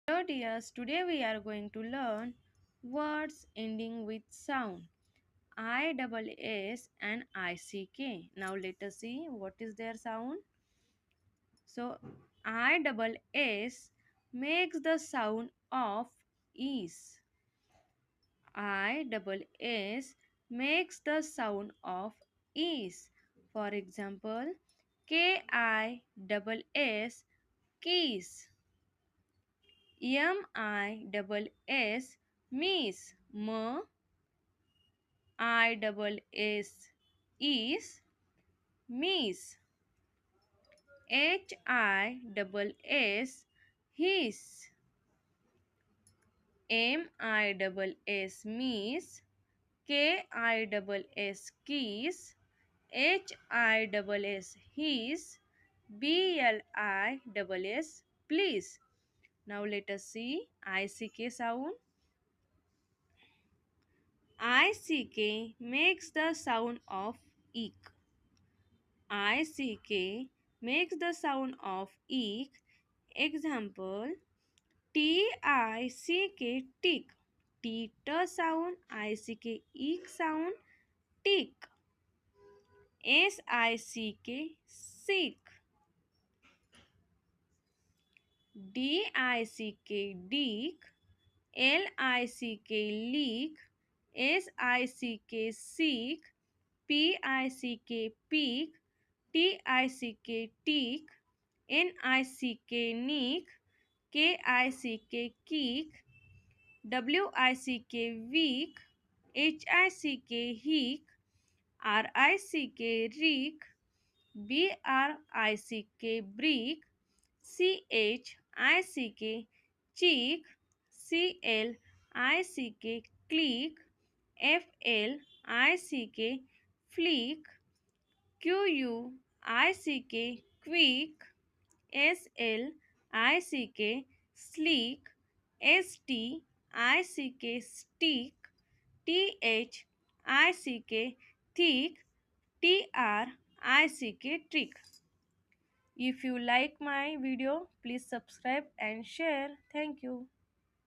Hello dears, today we are going to learn words ending with sound ISS and ICK. Now let us see what is their sound. So ISS makes the sound of is. ISS makes the sound of is. For example, KISS keys. MISS miss. MISS is miss. HISS his. MISS miss. KISS keys. HISS his. BLISS please. Now let us see ICK sound. ICK makes the sound of eek. ICK makes the sound of eek. Example, TICK tick. T sound, ICK eek sound, tick. SICK sick. DICK dick. LICK leak. SICK seek. PICK peak. TICK tick. NICK nick. KICK kick. WICK weak. HICK hick. RICK rick. BRICK brick. CHICK cheek. CLICK click. FLICK flick. QUICK quick. SLICK sleek. STICK stick. THICK thick. TRICK trick. If you like my video, please subscribe and share. Thank you.